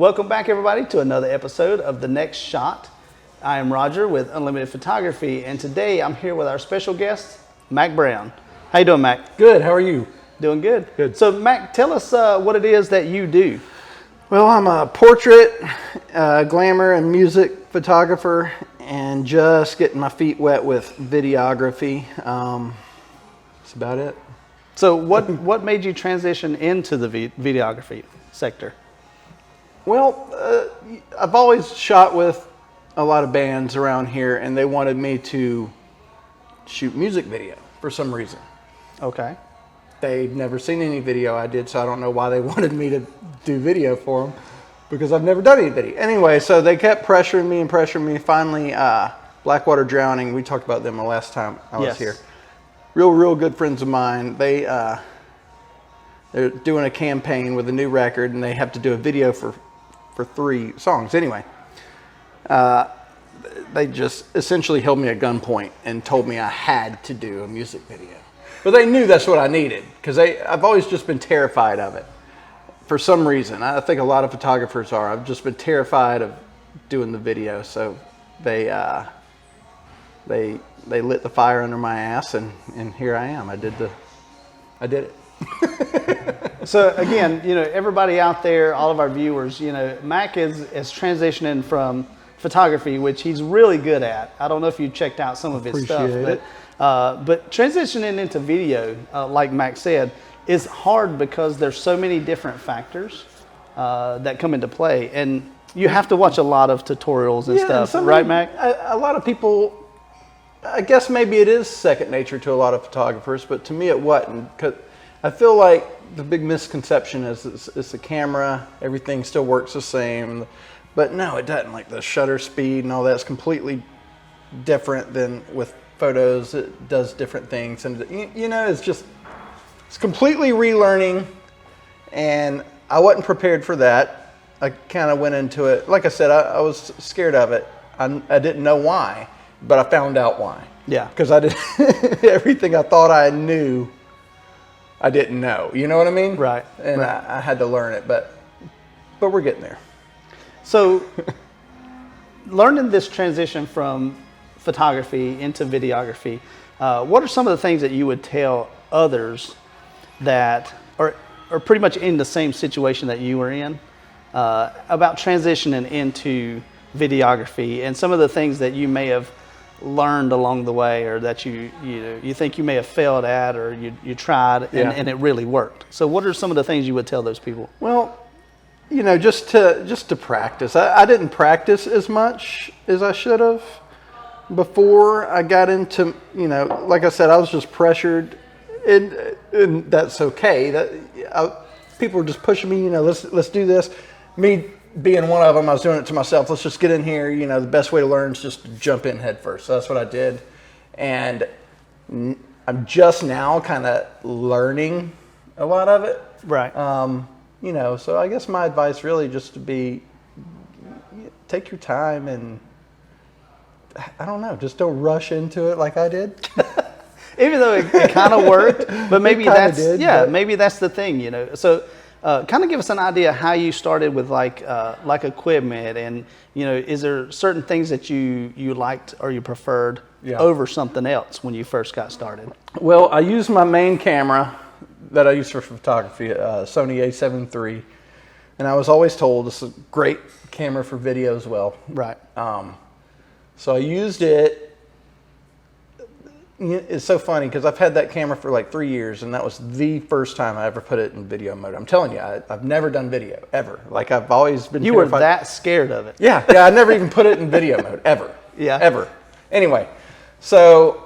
Welcome back, everybody, to another episode of The Next Shot. I am Roger with Unlimited Photography, and today I'm here with our special guest, Maq Brown. How you doing, Maq? Good. How are you? Doing good. Good. So, Maq, tell us what it is that you do. Well, I'm a portrait, glamour, and music photographer, and just getting my feet wet with videography. That's about it. So, what made you transition into the videography sector? Well, I've always shot with a lot of bands around here, and they wanted me to shoot music video for some reason. Okay. They'd never seen any video I did, so I don't know why they wanted me to do video for them, because I've never done any video. Anyway, so they kept pressuring me. Finally, Blackwater Drowning, we talked about them the last time I was here. Real good friends of mine. They're doing a campaign with a new record, and they have to do a video for 3 songs. Anyway, they just essentially held me at gunpoint and told me I had to do a music video. But they knew that's what I needed, because I've always just been terrified of it for some reason. I think a lot of photographers are. I've just been terrified of doing the video, so they lit the fire under my ass, and here I am. I did it. So again, everybody out there, all of our viewers, Maq is transitioning from photography, which he's really good at. I don't know if you checked out some of his stuff, but transitioning into video, like Maq said, is hard because there's so many different factors that come into play, and you have to watch a lot of tutorials and stuff, right, Maq? A lot of people, I guess maybe it is second nature to a lot of photographers, but to me it wasn't, because I feel like the big misconception is it's a camera, everything still works the same, but no, it doesn't. Like the shutter speed and all that's completely different than with photos. It does different things, and it's completely relearning, and I wasn't prepared for that. I kind of went into it, like I said, I was scared of it. I didn't know why, but I found out why. Yeah. Because I did everything I thought I knew, I didn't know. You know what I mean? Right. And right. I had to learn it, but we're getting there. So, learning this transition from photography into videography, what are some of the things that you would tell others that are pretty much in the same situation that you were in about transitioning into videography, and some of the things that you may have learned along the way, or that you think you may have failed at, or you tried and it really worked? So what are some of the things you would tell those people? Well, just to practice. I didn't practice as much as I should have before I got into, like I said, I was just pressured, and that's okay. People were just pushing me, let's do this. Me being one of them, I was doing it to myself. Let's just get in here. The best way to learn is just to jump in head first. So that's what I did. And I'm just now kind of learning a lot of it. Right. So I guess my advice really just to be, take your time, and I don't know, just don't rush into it like I did. Even though it kind of worked, but maybe maybe that's the thing, So kind of give us an idea how you started with like equipment, and is there certain things that you liked or you preferred over something else when you first got started? Well, I used my main camera that I use for photography, Sony A7 III, and I was always told this is a great camera for video as well. Right. So I used it. It's so funny because I've had that camera for like 3 years, and that was the first time I ever put it in video mode. I'm telling you, I've never done video ever. Like, I've always been terrified. You were that scared of it. Yeah, I never even put it in video mode ever. Yeah, ever. Anyway, so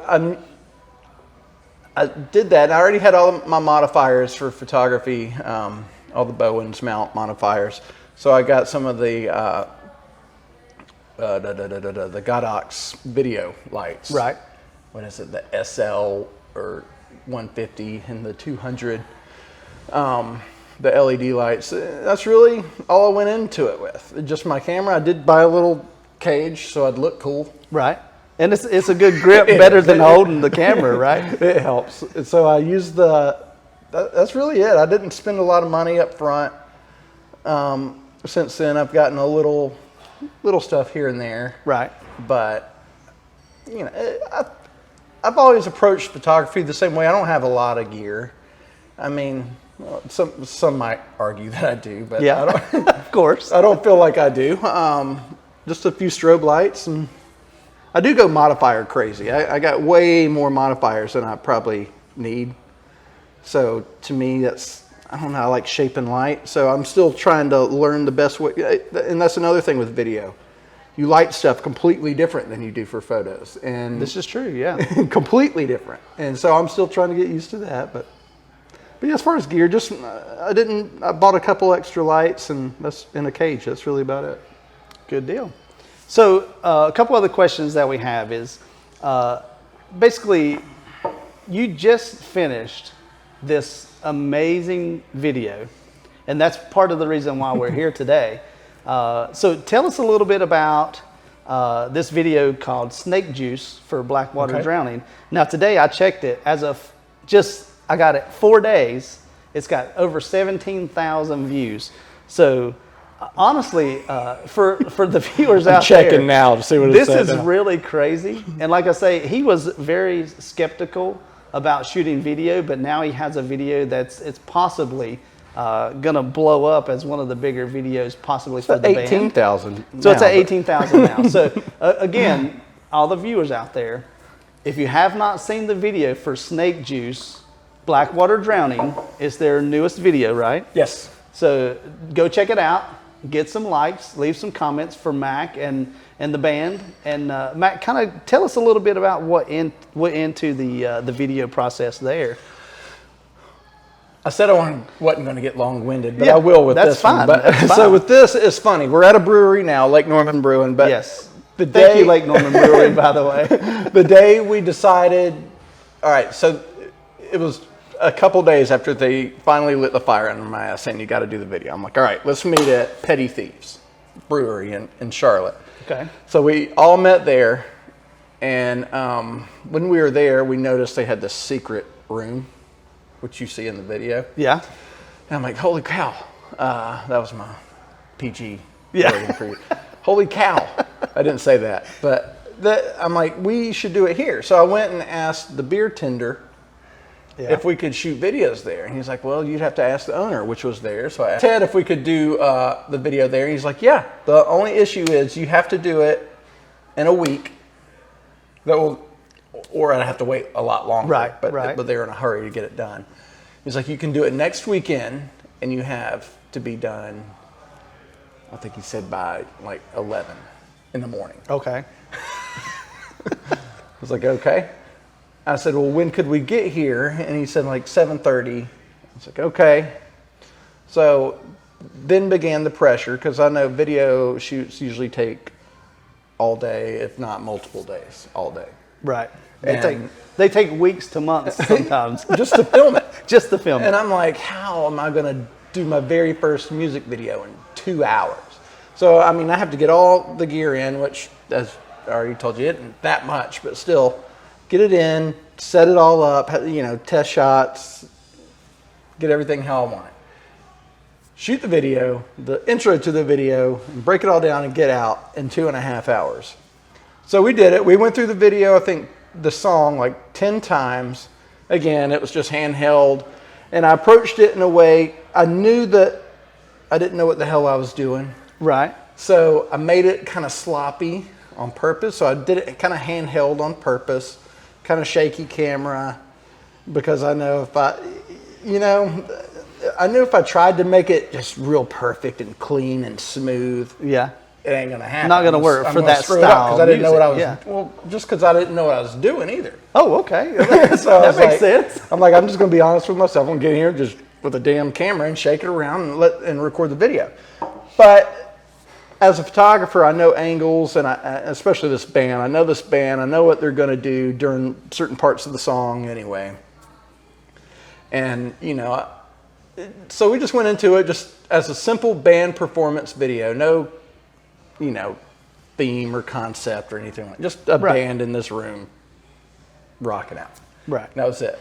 I did that. I already had all of my modifiers for photography, all the Bowens mount modifiers. So I got some of the Godox video lights. Right. What is it? The SL or 150 and the 200. The LED lights. That's really all I went into it with. Just my camera. I did buy a little cage so I'd look cool. Right. And it's a good grip, better than holding the camera, right? It helps. So I used that's really it. I didn't spend a lot of money up front. since then I've gotten a little stuff here and there. Right. But, you know, I've always approached photography the same way. I don't have a lot of gear. I mean, well, some might argue that I do, but Yeah, I don't, of course. I don't feel like I do. Just a few strobe lights, and I do go modifier crazy. I got way more modifiers than I probably need. So to me, I don't know, I like shape and light. So I'm still trying to learn the best way. And that's another thing with video. You light stuff completely different than you do for photos. And This is true, yeah. completely different. And so I'm still trying to get used to that. But yeah, as far as gear, just I bought a couple extra lights and that's in a cage. That's really about it. Good deal. So a couple other questions that we have is basically you just finished this amazing video, and that's part of the reason why we're here today. So tell us a little bit about this video called Snake Juice for Blackwater Drowning. Now today I checked it as of I got it 4 days. It's got over 17,000 views. So honestly, for the viewers out there, checking now to see what this is really crazy. And like I say, he was very skeptical about shooting video, but now he has a video it's possibly gonna blow up as one of the bigger videos possibly for the band. 18,000. So it's at 18,000 now. So again, all the viewers out there, if you have not seen the video for Snake Juice, Blackwater Drowning, it's their newest video, right? Yes. So go check it out, get some likes, leave some comments for Maq and the band. And Maq, kind of tell us a little bit about what went into the video process there. I said I wasn't going to get long-winded, but I will with this one. But That's fine. so with this, it's funny. We're at a brewery now, Lake Norman Brewing. But Yes. Thank you, Lake Norman Brewery, by the way. The day we decided, all right, so it was a couple days after they finally lit the fire under my ass saying you got to do the video. I'm like, all right, let's meet at Petty Thieves Brewery in Charlotte. Okay. So we all met there, and when we were there, we noticed they had this secret room, which you see in the video. Yeah. And I'm like, holy cow. That was my PG Yeah. wording for you. Holy cow. I didn't say that. But I'm like, we should do it here. So I went and asked the beer tender if we could shoot videos there. And he's like, well, you'd have to ask the owner, which was there. So I asked Ted if we could do the video there. And he's like, yeah, the only issue is you have to do it in a week. Or I'd have to wait a lot longer. Right, but they're in a hurry to get it done. He's like, you can do it next weekend, and you have to be done, I think he said by like 11 in the morning. Okay. I was like, okay. I said, well, when could we get here? And he said like 7:30. I was like, okay. So then began the pressure, because I know video shoots usually take all day, if not multiple days, all day. Right. They take weeks to months sometimes. Just to film it. Just to film it. And I'm like, how am I going to do my very first music video in 2 hours? So, I mean, I have to get all the gear in, which, as I already told you, isn't that much, but still, get it in, set it all up, test shots, get everything how I want it. Shoot the video, the intro to the video, and break it all down and get out in 2.5 hours. So we did it. We went through the video, I think, the song like 10 times. Again, it was just handheld. And I approached it in a way, I knew that I didn't know what the hell I was doing. Right. So I made it kind of sloppy on purpose. So I did it kind of handheld on purpose, kind of shaky camera, because I know I knew if I tried to make it just real perfect and clean and smooth, Yeah. it ain't gonna happen. Not gonna work for that style because I didn't know what I was. music, yeah. Well, just because I didn't know what I was doing either. Oh, okay. So That makes sense. I'm like, I'm just gonna be honest with myself. I'm gonna get here just with a damn camera and shake it around and record the video. But as a photographer, I know angles, and especially this band. I know this band. I know what they're gonna do during certain parts of the song anyway. And so we just went into it just as a simple band performance video. No, theme or concept or anything like that. Just a band in this room rocking out. Right. That was it.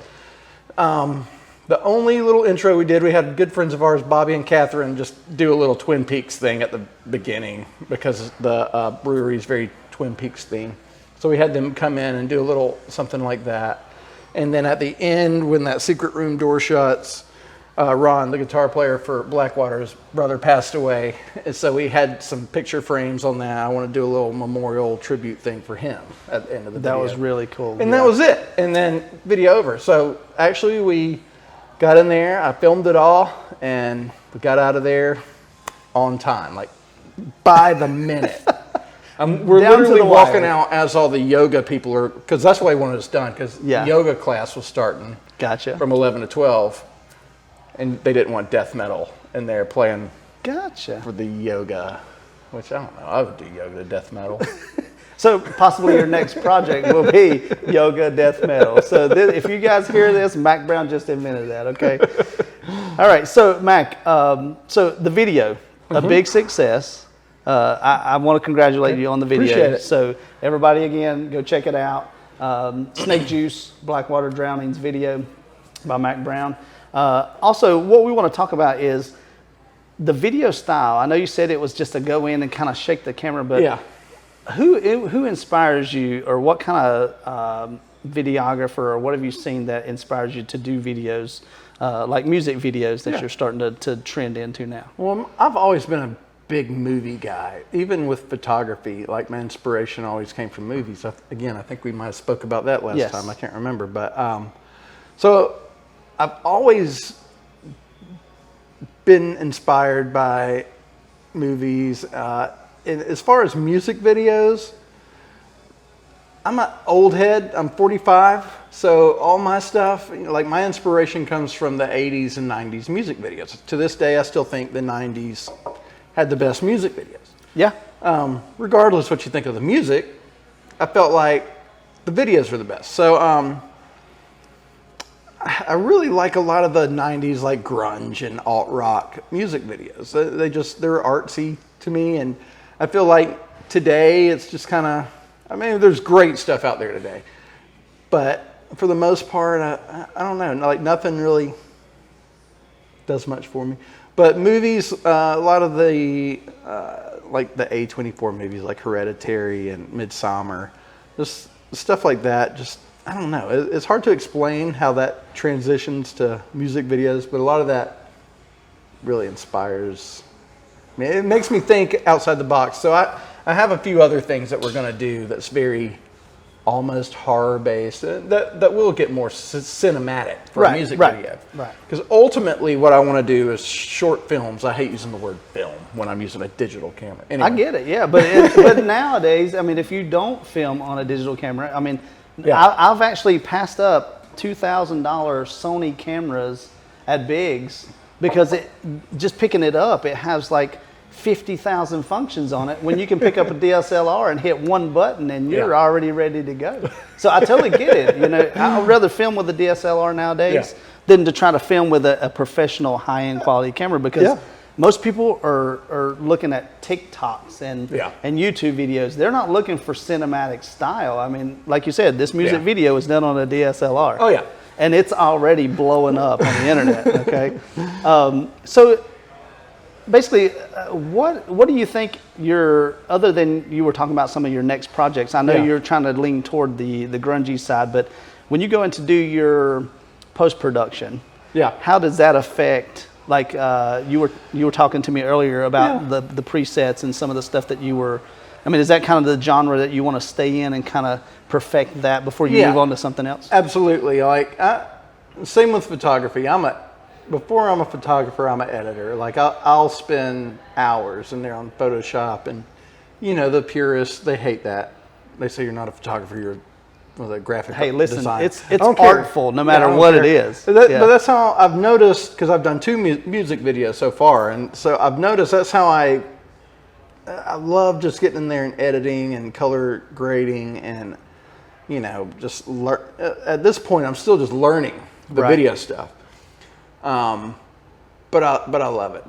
The only little intro we did, we had good friends of ours, Bobby and Catherine, just do a little Twin Peaks thing at the beginning because the brewery is very Twin Peaks themed. So we had them come in and do a little something like that. And then at the end, when that secret room door shuts, Ron, the guitar player for Blackwater's brother, passed away. And so we had some picture frames on that. I want to do a little memorial tribute thing for him at the end of the video. That was really cool. And that was it. And then video over. So actually we got in there, I filmed it all, and we got out of there on time, like by the minute. We're Down to literally the walking wire. out as all the yoga people are, because that's why I wanted us done, because yoga class was starting Gotcha. from 11 to 12, and they didn't want death metal in there playing Gotcha. for the yoga, which I don't know, I would do yoga to death metal. So possibly your next project will be yoga death metal. So if you guys hear this, Maq Brown just admitted that, okay? All right, so Mac, so the video, a big success. I want to congratulate you on the video. Appreciate it. So everybody, again, go check it out. Snake Juice, Blackwater Drowning's video by Maq Brown. Also, what we want to talk about is the video style. I know you said it was just to go in and kind of shake the camera, but Yeah. Who inspires you, or what kind of videographer, or what have you seen that inspires you to do videos, like music videos that you're starting to trend into now? Well, I've always been a big movie guy, even with photography. Like my inspiration always came from movies. Again, I think we might have spoke about that last time. I can't remember, but so I've always been inspired by movies. And as far as music videos, I'm an old head. I'm 45, so all my stuff, like my inspiration comes from the 80s and 90s music videos. To this day, I still think the 90s had the best music videos. Yeah. Regardless what you think of the music, I felt like the videos were the best. So I really like a lot of the 90s, like grunge and alt rock music videos. They're artsy to me, and I feel like today it's just kind of, I mean, there's great stuff out there today, but for the most part, I don't know, like nothing really does much for me. But movies, a lot of the, like the A24 movies, like Hereditary and Midsommar, just stuff like that, just, I don't know. It's hard to explain how that transitions to music videos, but a lot of that really inspires. I mean, it makes me think outside the box. So I have a few other things that we're going to do that's very almost horror based, that will get more cinematic for a music video. Right. Because ultimately what I want to do is short films. I hate using the word film when I'm using a digital camera. Anyway. I get it, yeah. But nowadays, I mean, if you don't film on a digital camera, I mean, I've actually passed up $2,000 Sony cameras at Biggs because just picking it up, it has like 50,000 functions on it when you can pick up a DSLR and hit one button and you're already ready to go. So I totally get it. I'd rather film with a DSLR nowadays than to try to film with a professional high-end quality camera, because most people are looking at TikToks and YouTube videos. They're not looking for cinematic style. I mean, like you said, this music video is done on a DSLR. Oh, yeah. And it's already blowing up on the internet, okay? So basically, what do you think other than you were talking about some of your next projects, I know you're trying to lean toward the grungy side, but when you go in to do your post-production, how does that affect, like you were talking to me earlier about the presets and some of the stuff that you were, I mean, is that kind of the genre that you want to stay in and kind of perfect that before you move on to something else? Absolutely. Like, same with photography. Before I'm a photographer, I'm an editor. Like I'll spend hours in there on Photoshop, and the purists, they hate that. They say you're not a photographer, you're a graphic designer. Hey, listen, it's artful no matter what it is. But that's how I've noticed, because I've done 2 music videos so far, and so I've noticed that's how I love just getting in there and editing and color grading, and just learn. At this point, I'm still just learning the video stuff. But I love it.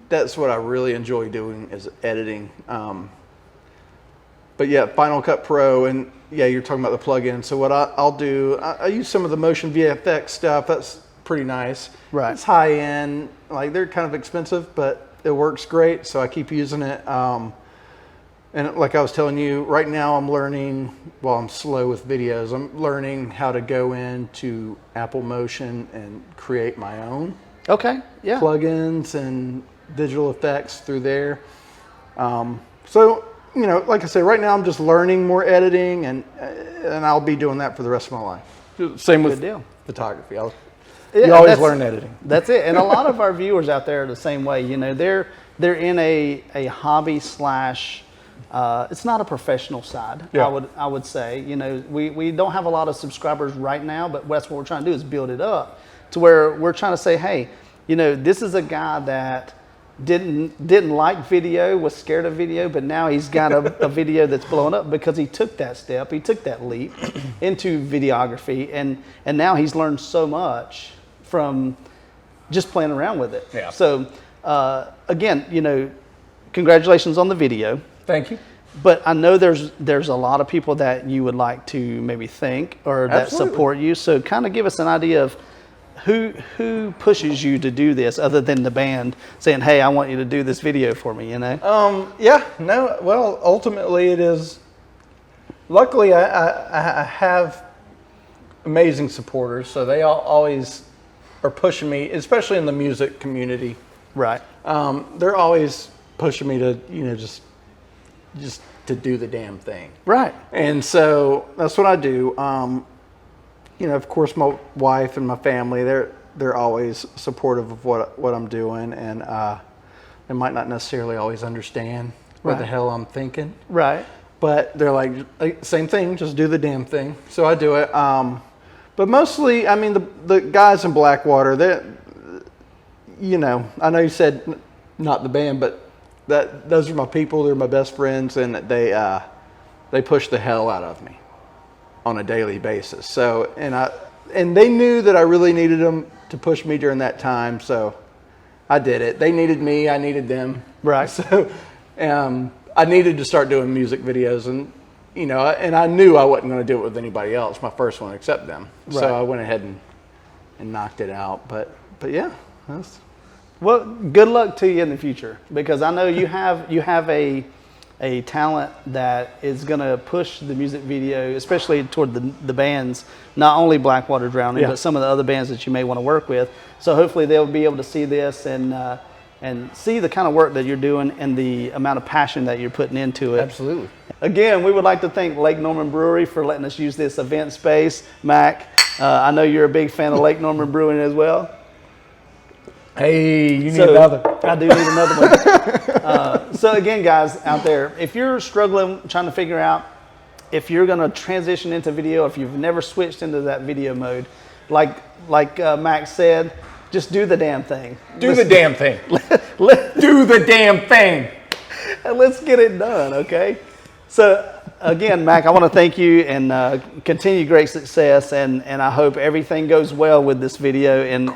That's what I really enjoy doing, is editing. But yeah, Final Cut Pro, and yeah, you're talking about the plugin. So what I'll do, I use some of the motion VFX stuff. That's pretty nice. Right. It's high end. Like they're kind of expensive, but it works great. So I keep using it. And like I was telling you, right now I'm learning, well, I'm slow with videos. I'm learning how to go into Apple Motion and create my own plugins and digital effects through there. So, you know, like I said, right now I'm just learning more editing, and I'll be doing that for the rest of my life. Same with photography. You always learn editing. That's it. And a lot of our viewers out there are the same way. You know, they're in a hobby slash. It's not a professional side. Yeah. I would say. You know, we don't have a lot of subscribers right now, but that's what we're trying to do is build it up to where we're trying to say, hey, you know, this is a guy that didn't like video, was scared of video, but now he's got a video that's blowing up because he took that step, he took that leap into videography, and now he's learned so much from just playing around with it. Yeah. So again, you know, congratulations on the video. Thank you. But I know there's a lot of people that you would like to maybe thank or that support you. So kind of give us an idea of who pushes you to do this other than the band saying, hey, I want you to do this video for me, you know? Well, ultimately it is, luckily I have amazing supporters, so they always are pushing me, especially in the music community. Right. They're always pushing me to, you know, just to do the damn thing. Right. And so that's what I do. You know, of course, my wife and my family, they're always supportive of what I'm doing, and they might not necessarily always understand what the hell I'm thinking. Right. But they're like, same thing, just do the damn thing. So I do it. But mostly, I mean, the guys in Blackwater, they, you know, I know you said not the band, but those are my people. They're my best friends, and they push the hell out of me on a daily basis. So, and they knew that I really needed them to push me during that time. So I did it. They needed me. I needed them. Right. So, I needed to start doing music videos, and, you know, and I knew I wasn't going to do it with anybody else, my first one except them. Right. So I went ahead and knocked it out. But yeah, well, good luck to you in the future, because I know you have a talent that is going to push the music video, especially toward the bands, not only Blackwater Drowning, but some of the other bands that you may want to work with. So hopefully they'll be able to see this and see the kind of work that you're doing and the amount of passion that you're putting into it. Absolutely. Again, we would like to thank Lake Norman Brewery for letting us use this event space. Mac, I know you're a big fan of Lake Norman Brewing as well. Hey, you need another. I do need another one. So again, guys out there, if you're struggling trying to figure out if you're going to transition into video, if you've never switched into that video mode, like Max said, just do the damn thing. Do the damn thing. Do the damn thing. And let's get it done, okay? So again, Mac, I want to thank you and continue great success, and I hope everything goes well with this video, and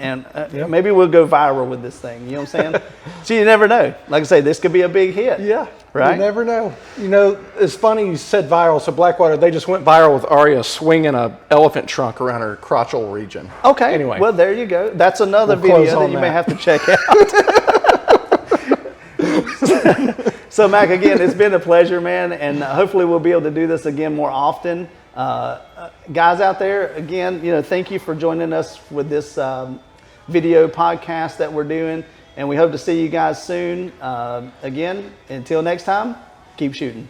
maybe we'll go viral with this thing. You know what I'm saying? So you never know. Like I say, this could be a big hit. Yeah, right. You never know. You know, it's funny you said viral. So Blackwater, they just went viral with Aria swinging an elephant trunk around her crotchal region. Okay. Anyway, well, there you go. That's another video that you may have to check out. So, Mac, again, it's been a pleasure, man, and hopefully we'll be able to do this again more often. Guys out there, again, you know, thank you for joining us with this video podcast that we're doing, and we hope to see you guys soon. Again, until next time, keep shooting.